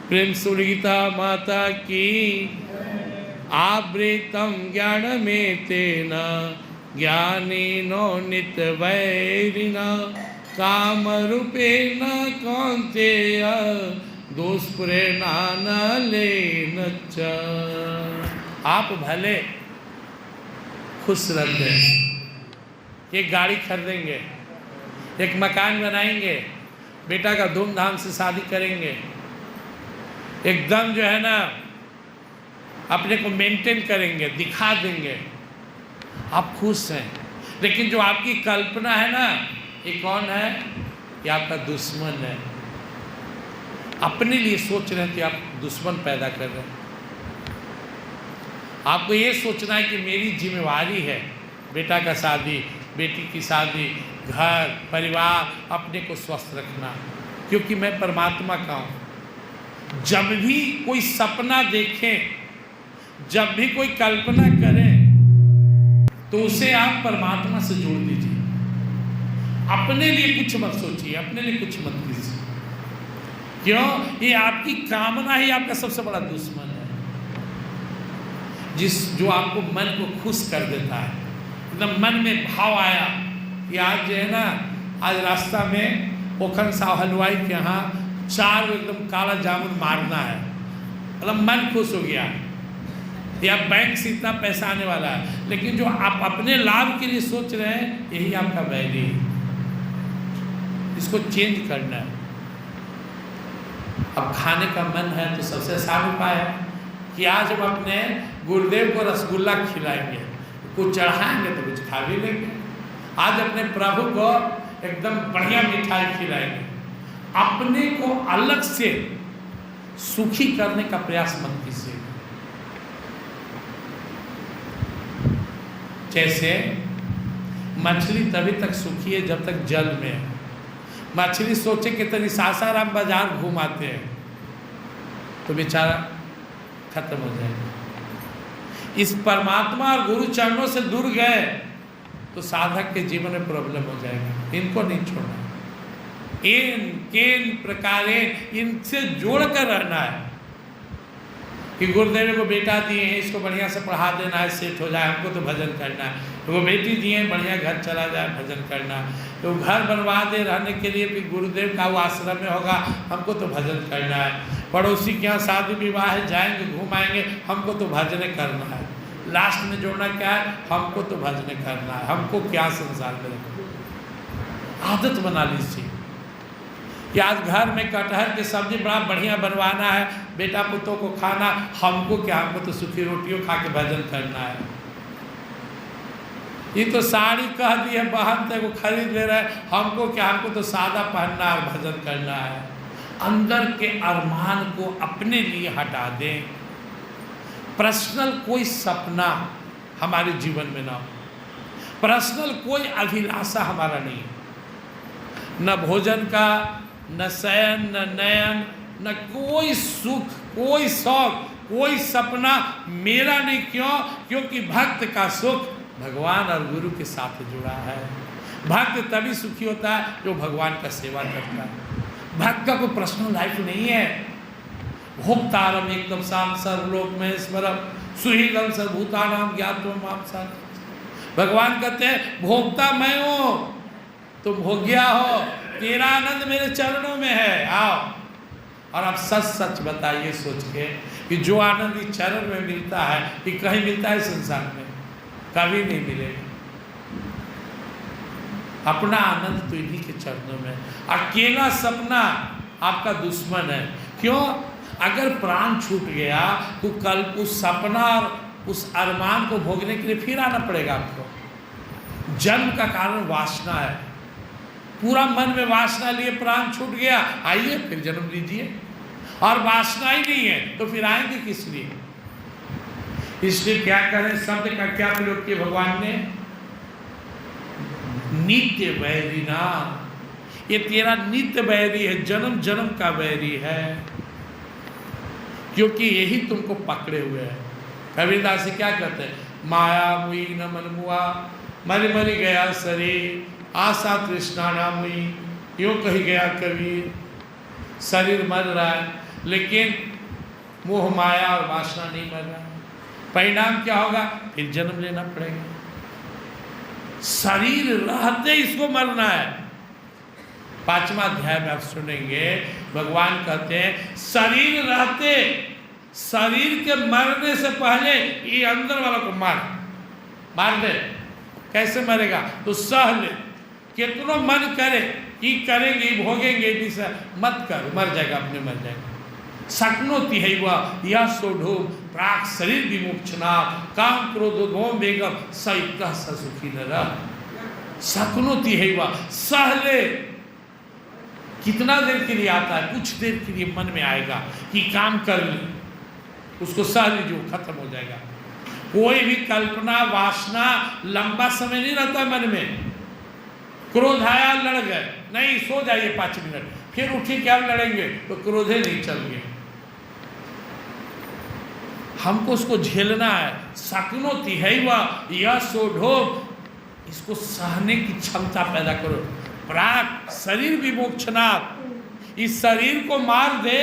प्रेम सुरगीता माता की। आवृतम ज्ञान में तेना ज्ञानी नो नित वैरिना काम रूपे न कौंतेय दुष्पुरे नान ले न। आप भले खुश रहते हैं, एक गाड़ी खरीदेंगे, एक मकान बनाएंगे, बेटा का धूमधाम से शादी करेंगे, एकदम जो है ना अपने को मेंटेन करेंगे, दिखा देंगे, आप खुश हैं। लेकिन जो आपकी कल्पना है ना, ये कौन है? ये आपका दुश्मन है। अपने लिए सोच रहे हैं कि आप दुश्मन पैदा कर रहे हैं। आपको ये सोचना है कि मेरी जिम्मेवारी है बेटा का शादी, बेटी की शादी, घर परिवार, अपने को स्वस्थ रखना, क्योंकि मैं परमात्मा का हूँ। जब भी कोई सपना देखें, जब भी कोई कल्पना करें, तो उसे आप परमात्मा से जोड़ दीजिए। अपने लिए कुछ मत सोचिए, अपने लिए कुछ मत कीजिए। क्यों? ये आपकी कामना ही आपका सबसे बड़ा दुश्मन है, जो आपको मन को खुश कर देता है। एकदम मन में भाव आया कि आज जो है ना, आज रास्ता में ओखन साहब हलवाई के यहाँ 4 एकदम काला जामुन मारना है, मतलब मन खुश हो गया, या बैंक से इतना पैसा आने वाला है। लेकिन जो आप अपने लाभ के लिए सोच रहे हैं, यही आपका वैरी है। इसको चेंज करना है। अब खाने का मन है तो सबसे आसान उपाय है कि आज हम अपने गुरुदेव को रसगुल्ला खिलाएंगे, कुछ चढ़ाएंगे तो कुछ खा भी लेंगे। आज अपने प्रभु को एकदम बढ़िया मिठाई खिलाएंगे। अपने को अलग से सुखी करने का प्रयास मत कीजिए। जैसे मछली तभी तक सुखी है जब तक जल में है। मछली सोचे कि तनी सासाराम बाजार घुमाते हैं तो बेचारा खत्म हो जाएगा। इस परमात्मा और गुरु चरणों से दूर गए तो साधक के जीवन में प्रॉब्लम हो जाएगा। इनको नहीं छोड़ना, इन प्रकारे इनसे जोड़कर रहना है कि गुरुदेव को बेटा दिए हैं, इसको बढ़िया से पढ़ा देना है, सेट हो जाए, हमको तो भजन करना है। वो बेटी दिए हैं, बढ़िया घर चला जाए, भजन करना है। तो घर बनवा दे रहने के लिए, फिर गुरुदेव का वो आश्रम में होगा, हमको तो भजन करना है। पड़ोसी के यहाँ शादी विवाह है, जाएंगे घुमाएंगे, हमको तो भजन करना है। लास्ट में जोड़ना क्या है? हमको तो भजन करना है, हमको क्या संसार में। आदत बना लीजिए कि आज घर में कटहल की सब्जी बड़ा बढ़िया बनवाना है, बेटा पुतों को खाना, हमको क्या, हमको तो सूखी रोटियों खा के भजन करना है। ये तो साड़ी कह दी है बहन, तो वो खरीद ले रहा है, हमको क्या, हमको तो सादा पहनना और भजन करना है। अंदर के अरमान को अपने लिए हटा दें। पर्सनल कोई सपना हमारे जीवन में ना हो, पर्सनल कोई अभिलाषा हमारा नहीं, न भोजन का, न शयन, न नयन, न कोई सुख, कोई शौक, कोई सपना मेरा नहीं। क्यों? क्योंकि भक्त का सुख भगवान और गुरु के साथ जुड़ा है। भक्त तभी सुखी होता है जो भगवान का सेवा करता है। भक्त का कोई पर्सनल लाइफ नहीं है। भोक्तारम एकदम शाम सर्वलोक में स्मरम सुहृदम सर्वभूतानाम ज्ञातवा माम साधु। भगवान कहते हैं भोक्ता मैं हूँ, तुम भोग्या हो, तेरा आनंद मेरे चरणों में है, आओ। और आप सच सच बताइए सोच के कि जो आनंद इस चरण में मिलता है, कि कहीं मिलता है संसार में? कभी नहीं मिलेगा। अपना आनंद तो इन्हीं के चरणों में। अकेला सपना आपका दुश्मन है। क्यों? अगर प्राण छूट गया तो कल उस सपना और उस अरमान को भोगने के लिए फिर आना पड़ेगा आपको। जन्म का कारण वासना है। पूरा मन में वासना लिए प्राण छूट गया, आइए फिर जन्म लीजिए। और वासना ही नहीं है तो फिर आएंगे किस लिए? इसलिए क्या करें, शब्द का क्या प्रयोग किया भगवान ने? नित्य वैरी ना, ये तेरा नित्य वैरी है, जन्म जन्म का वैरी है, क्योंकि यही तुमको पकड़े हुए है। कबीरदास जी क्या कहते हैं? माया मुई न मन मुआ, मर मर गया शरीर, आशा तृष्णा नाम हुई। यूँ कही गया कबीर, शरीर मर रहा है, लेकिन मोह माया और वासना नहीं मर रहा। परिणाम क्या होगा? फिर जन्म लेना पड़ेगा। शरीर रहते इसको मरना है। 5वां अध्याय में आप सुनेंगे, भगवान कहते हैं शरीर रहते, शरीर के मरने से पहले ये अंदर वाला को मार दे। कैसे मरेगा? तो सह ले, कितनो मन करे कि करेंगे भोगेंगे विषय, मत कर, मर जाएगा, अपने मर जाएगा। शक्नोति है वह यह सोढ़ो प्राक शरीर विमुक्षना काम क्रोधोद्भव वेगम सयुक्तः स सुखी नरः। शक्नोति है वह, सह ले। कितना देर के लिए आता है? कुछ देर के लिए मन में आएगा कि काम कर ले, उसको सह लीजिए, खत्म हो जाएगा। कोई भी कल्पना वासना लंबा समय नहीं रहता मन में। क्रोध आया, लड़ गए, नहीं सो जाइए 5 मिनट, फिर उठी क्या लड़ेंगे, तो क्रोधे नहीं चल गए। हमको उसको झेलना है। शक्नोति है वह यह सोढ़ो, इसको सहने की क्षमता पैदा करो। प्राक शरीर विमोक्षनात्, इस शरीर को मार दे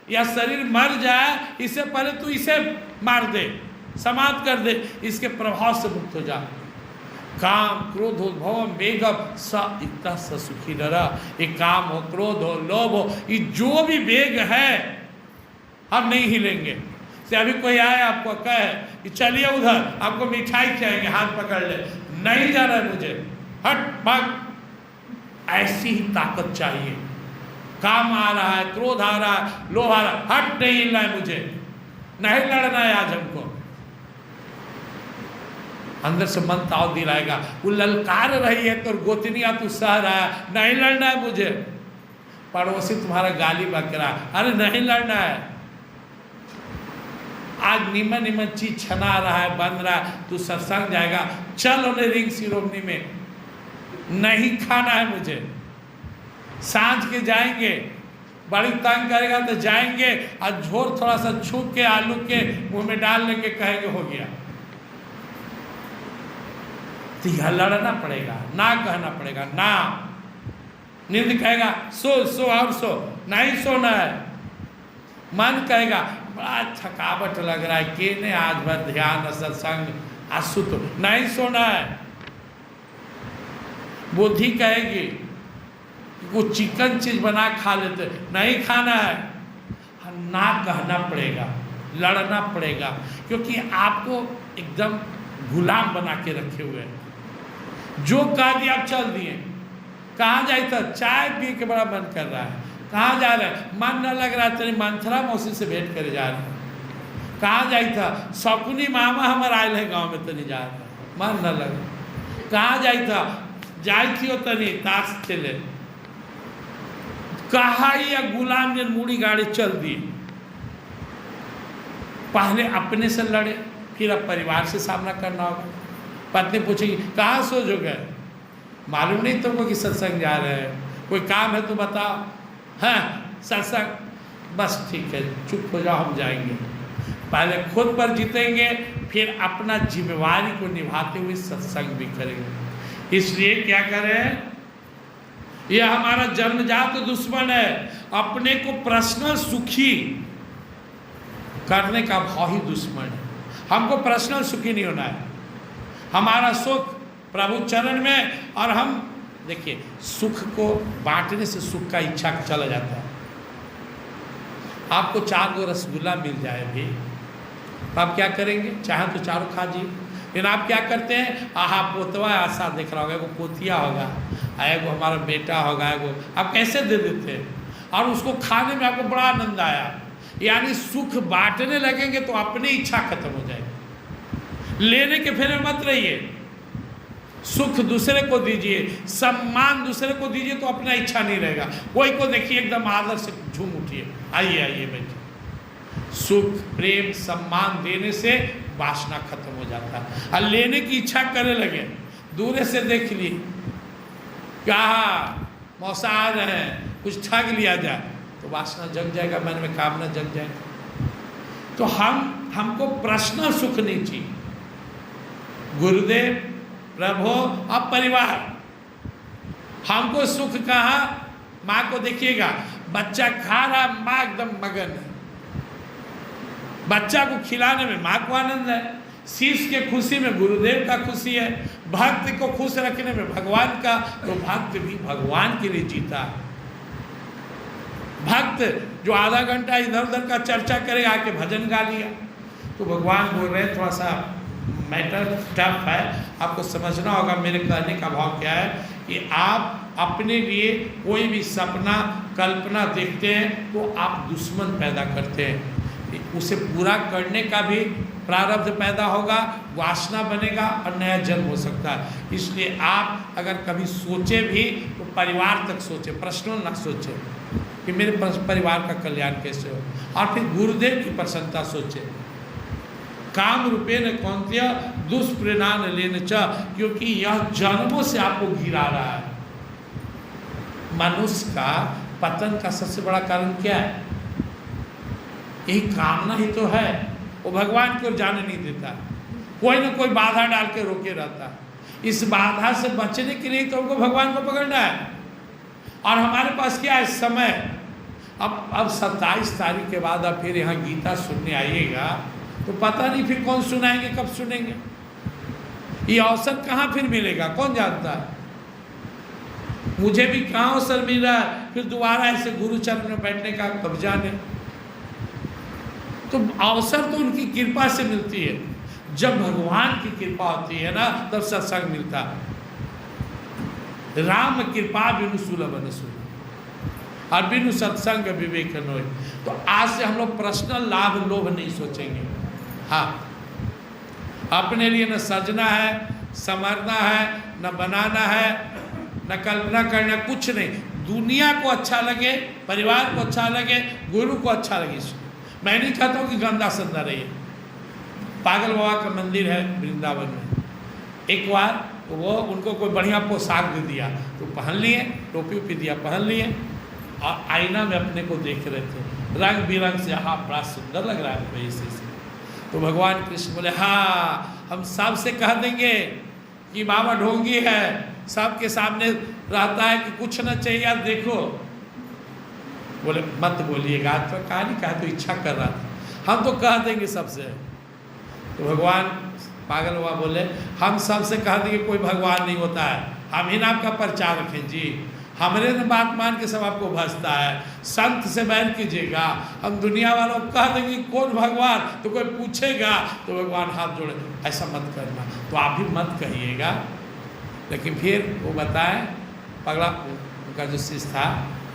या शरीर मर जाए इससे पहले तू इसे मार दे, समाप्त कर दे, इसके प्रभाव से मुक्त हो जा। काम क्रोधोद्भव वेगम सयुक्तः स सुखी नरः। ये काम हो, क्रोध हो, लोभ हो, ये जो भी वेग है हम नहीं हिलेंगे। से अभी कोई आए आपको कहे कि चलिए उधर आपको मिठाई खिलाएंगे, हाथ पकड़ ले, नहीं जाना है मुझे, हट भाग। ऐसी ही ताकत चाहिए। काम आ रहा है, क्रोध आ रहा है, लोभ आ रहा है, हट, नहीं हिलना है मुझे, नहीं लड़ना है आज हमको। अंदर से मन ताव दिलाएगा। वो ललकार रही है तो गोतनिया तू सह रहा है, नहीं लड़ना है मुझे। पड़ोसी तुम्हारा गाली बक रहा है, अरे नहीं लड़ना है। आज निमन निमन चीज छना रहा है, बन रहा है, तू सत्संग जाएगा, चल उन्हें रिंग सिरोमनी में, नहीं खाना है मुझे। सांझ के जाएंगे, बड़ी तंग करेगा तो जाएंगे और झोर थोड़ा सा छूक के आलू के मुंह में डाल लेके कहेंगे हो गया। तो यह लड़ना पड़ेगा, ना कहना पड़ेगा, ना। नींद कहेगा सो सो और सो, नहीं सोना है। मन कहेगा बड़ा थकावट लग रहा है, के ने आज भर ध्यान सत्संग आसु, तो नहीं सोना है। बुद्धि कहेगी वो चिकन चीज बना खा लेते, नहीं खाना है। ना कहना पड़ेगा, लड़ना पड़ेगा, क्योंकि आपको एकदम गुलाम बना के रखे हुए हैं। जो कह दिया आप चल दिए। कहाँ जाए था? चाय पी के बड़ा मन कर रहा है। कहाँ जा रहे हैं? मन न लग रहा है, तेरी मंथरा मौसी से भेंट करे जा रहे हैं। कहाँ जाए था? शकुनी मामा हमारे आए हैं गाँव में, तो नहीं जा रहा, मन न लगे। कहाँ जाए था? जाए थी तनी ताश खेले। कहा या गुलाम ने मूड़ी गाड़ी चल दी। पहले अपने से लड़े, फिर अब परिवार से सामना करना होगा। पत्नी पूछेगी कहाँ सो जो गए? मालूम नहीं तुमको कि सत्संग जा रहे हैं, कोई काम है तो बताओ। हाँ सत्संग, बस ठीक है, चुप हो जाओ, हम जाएंगे। पहले खुद पर जीतेंगे, फिर अपना जिम्मेवारी को निभाते हुए सत्संग भी करेंगे। इसलिए क्या करें? यह हमारा जन्मजात दुश्मन है। अपने को पर्सनल सुखी करने का भाव ही दुश्मन है। हमको पर्सनल सुखी नहीं होना है। हमारा सुख प्रभु चरण में, और हम देखिए सुख को बांटने से सुख का इच्छा चला जाता है। आपको 4 गो रसगुल्ला मिल जाए भी, तो आप क्या करेंगे? चाहे तो चारों खा जी। लेकिन आप क्या करते हैं? आहा पोतवा आशा देख रहा होगा, एगो पोतिया होगा, एगो हमारा बेटा होगा, एगो आप कैसे दे देते हैं, और उसको खाने में आपको बड़ा आनंद आया। यानी सुख बांटने लगेंगे तो अपनी इच्छा खत्म हो जाएगी। लेने के फेरे मत रहिए। सुख दूसरे को दीजिए, सम्मान दूसरे को दीजिए, तो अपना इच्छा नहीं रहेगा। कोई को देखिए एकदम आदर से झूम उठिए, आइए आइए बैठिए। सुख प्रेम सम्मान देने से वासना खत्म हो जाता है। और लेने की इच्छा करने लगे, दूर से देख लिए, कहा मौसा आ रहे हैं, कुछ ठग लिया जाए, तो वासना जग जाएगा, मन में कामना जग जाएगा। तो हमको पर्सनल सुख नहीं चाहिए। गुरुदेव, प्रभु, अब परिवार, हमको सुख कहाँ? माँ को देखिएगा, बच्चा खा रहा, माँ एकदम मगन है। बच्चा को खिलाने में माँ को आनंद है, शिष्य के खुशी में गुरुदेव का खुशी है, भक्त को खुश रखने में भगवान का, तो भक्त भी भगवान के लिए जीता है। भक्त जो आधा घंटा इधर उधर का चर्चा करे, आके भजन गा लिया, तो भगवान बोल रहे हैं थोड़ा सा मैटर टफ है, आपको समझना होगा। मेरे कहने का भाव क्या है कि आप अपने लिए कोई भी सपना कल्पना देखते हैं तो आप दुश्मन पैदा करते हैं, उसे पूरा करने का भी प्रारब्ध पैदा होगा, वासना बनेगा और नया जन्म हो सकता है। इसलिए आप अगर कभी सोचे भी तो परिवार तक सोचे, पर्सनल ना सोचे कि मेरे परिवार का कल्याण कैसे हो, और फिर गुरुदेव की प्रसन्नता सोचे। काम रूपेण कौन्तेय दुष्परिणाम लेन च, क्योंकि यह जन्मों से आपको गिरा रहा है। मनुष्य का पतन का सबसे बड़ा कारण क्या है? यही कामना ही तो है, वो भगवान को जाने नहीं देता, कोई ना कोई बाधा डाल के रोके रहता है। इस बाधा से बचने के लिए तो हमको भगवान को पकड़ना है, और हमारे पास क्या है? समय। अब 27 तारीख के बाद आप फिर यहाँ गीता सुनने आइएगा तो पता नहीं फिर कौन सुनाएंगे, कब सुनेंगे, ये अवसर कहाँ फिर मिलेगा, कौन जानता है। मुझे भी कहाँ अवसर मिल रहा है फिर दोबारा ऐसे गुरु चरण में बैठने का, कब जाने। तो अवसर तो उनकी कृपा से मिलती है, जब भगवान की कृपा होती है ना तब सत्संग मिलता है। राम कृपा बिनु सुलभ न सुलभ, और बिनु सत्संग विवेक नोय। तो आज से हम लोग पर्सनल लाभ लोभ नहीं सोचेंगे। हाँ, अपने लिए न सजना है, संवरना है, न बनाना है, न कल्पना करना, कुछ नहीं। दुनिया को अच्छा लगे, परिवार को अच्छा लगे, गुरु को अच्छा लगे। मैं नहीं कहता हूँ कि गंदा संदा रही। पागल बाबा का मंदिर है वृंदावन में, एक बार वो उनको कोई बढ़िया पोशाक दे दिया तो पहन लिए, टोपी उपी दिया पहन लिए, और आईना में अपने को देख रहे थे रंग बिरंग से। हाँ, बड़ा सुंदर लग रहा है ऐसे। तो भगवान कृष्ण बोले हाँ, हम सबसे कह देंगे कि बाबा ढोंगी है, सबके सामने रहता है कि कुछ न चाहिए यार, देखो। बोले मत बोलिएगा, तो कहानी कहा तो इच्छा कर रहा था, हम तो कह देंगे सबसे। तो भगवान पागल हुआ, बोले हम सबसे कह देंगे कोई भगवान नहीं होता है, हम ही नाम का प्रचार रखें जी, हमारे ने बात मान के सब आपको भजता है, संत से बैन कीजिएगा। हम दुनिया वालों को कह देंगे कौन भगवान, तो कोई पूछेगा तो भगवान हाथ जोड़े, ऐसा मत करना। तो आप भी मत कहिएगा। लेकिन फिर वो बताए, पगला उनका जो शिष्य था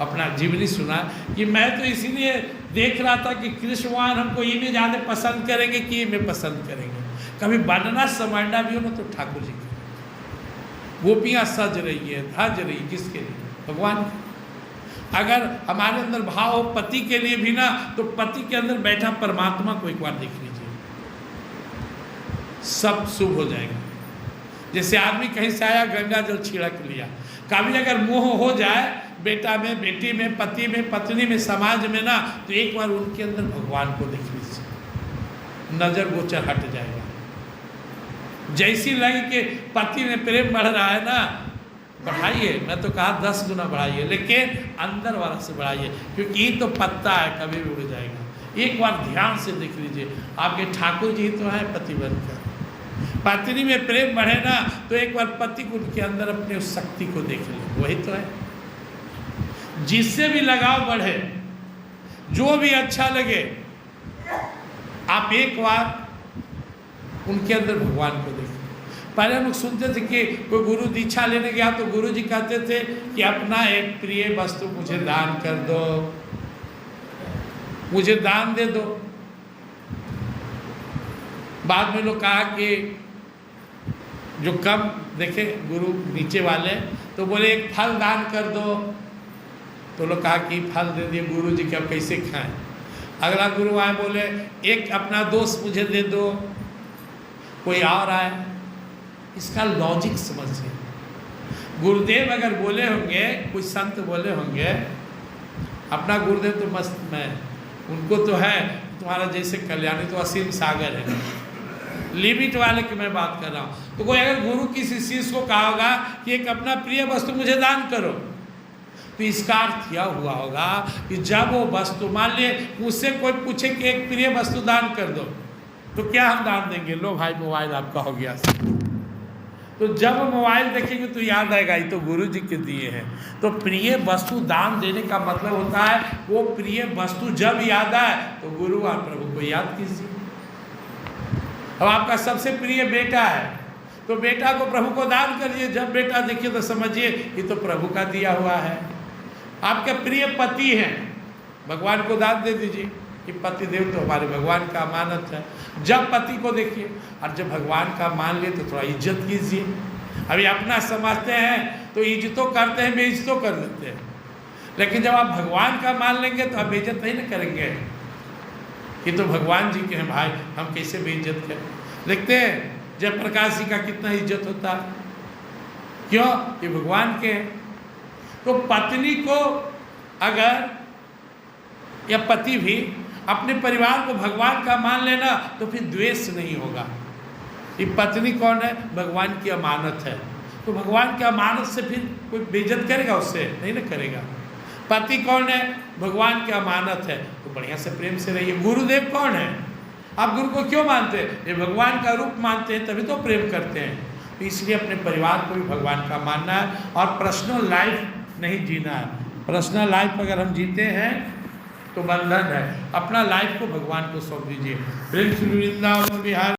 अपना जीवनी सुना कि मैं तो इसीलिए देख रहा था कि कृष्ण भगवान हमको इन्हें ज़्यादा पसंद करेंगे कि इन्हें पसंद करेंगे। कभी बनना समझना भी हो ना तो ठाकुर जी की गोपियाँ सज रही है, धज रही, किसके लिए? भगवान। अगर हमारे अंदर भाव हो पति के लिए भी ना, तो पति के अंदर बैठा परमात्मा को एक बार देख लीजिए, सब शुभ हो जाएगा। जैसे आदमी कहीं से आया, गंगा जल छिड़क लिया। कभी अगर मोह हो जाए बेटा में, बेटी में, पति में, पत्नी में, समाज में ना, तो एक बार उनके अंदर भगवान को देख लीजिए, नजर गोचर हट जाएगा। जैसी लगे कि पति में प्रेम बढ़ रहा है ना, बढ़ाइए, मैं तो कहा 10 गुना बढ़ाइए, लेकिन अंदर वाला से बढ़ाइए, क्योंकि ये तो पत्ता है, कभी भी उड़ जाएगा। एक बार ध्यान से देख लीजिए, आपके ठाकुर जी तो हैं पति बनकर। पत्नी में प्रेम बढ़े ना, तो एक बार पति को उनके अंदर अपने उस शक्ति को देख ले, वही तो है। जिससे भी लगाव बढ़े, जो भी अच्छा लगे, आप एक बार उनके अंदर भगवान को देखें। पहले हम लोग सुनते थे कि कोई गुरु दीक्षा लेने गया तो गुरु जी कहते थे कि अपना एक प्रिय वस्तु मुझे दान कर दो, मुझे दान दे दो। बाद में लोग कहा कि जो कम देखे गुरु नीचे वाले, तो बोले एक फल दान कर दो। तो लोग कहा कि फल दे दिए गुरु जी के, अब कैसे खाएं। अगला गुरु आए, बोले एक अपना दोस्त मुझे दे दो। कोई और आए, इसका लॉजिक समझिए। गुरुदेव अगर बोले होंगे, कोई संत बोले होंगे, अपना गुरुदेव तो मस्त में, उनको तो है तुम्हारा जैसे कल्याणी तो असीम सागर है, लिमिट वाले की मैं बात कर रहा हूँ। तो कोई अगर गुरु किसी शिष्य को कहा होगा कि एक अपना प्रिय वस्तु मुझे दान करो, तो इसका अर्थ यह हुआ होगा कि जब वो वस्तु, मान लिए मुझसे कोई पूछे कि एक प्रिय वस्तु दान कर दो, तो क्या हम दान देंगे? लो भाई मोबाइल आपका हो गया। तो जब मोबाइल देखेंगे तो याद आएगा ये तो गुरु जी के दिए हैं। तो प्रिय वस्तु दान देने का मतलब होता है वो प्रिय वस्तु जब याद आए तो गुरु और प्रभु को याद कीजिए। अब आपका सबसे प्रिय बेटा है तो बेटा को प्रभु को दान करिए। जब बेटा देखिए तो समझिए ये तो प्रभु का दिया हुआ है। आपके प्रिय पति हैं, भगवान को दान दे दीजिए कि पति देव तो हमारे भगवान का अमानत है। जब पति को देखिए और जब भगवान का मान लिए तो थोड़ा इज्जत कीजिए। अभी अपना समझते हैं तो इज्जतों करते हैं, बेइज्जतों कर देते हैं, लेकिन जब आप भगवान का मान लेंगे तो आप बेइज्जत नहीं ना करेंगे कि तो भगवान जी के हैं भाई, हम कैसे बेइज्जत करें। देखते हैं जयप्रकाश जी का कितना इज्जत होता है, क्यों? ये भगवान के हैं। तो पत्नी को अगर या पति भी अपने परिवार को भगवान का मान लेना तो फिर द्वेष नहीं होगा। ये पत्नी कौन है? भगवान की अमानत है। तो भगवान की अमानत से फिर कोई बेइज्जत करेगा? उससे नहीं ना करेगा। पति कौन है? भगवान की अमानत है, तो बढ़िया से प्रेम से रहिए। गुरुदेव कौन है? आप गुरु को क्यों मानते हैं? ये भगवान का रूप मानते हैं तभी तो प्रेम करते हैं। तो इसलिए अपने परिवार को भी भगवान का मानना है और पर्सनल लाइफ नहीं जीना है। पर्सनल लाइफ अगर हम जीते हैं तो बंधन है। अपना लाइफ को भगवान को सौंप दीजिए। प्रेम श्री वृंदावन बिहार।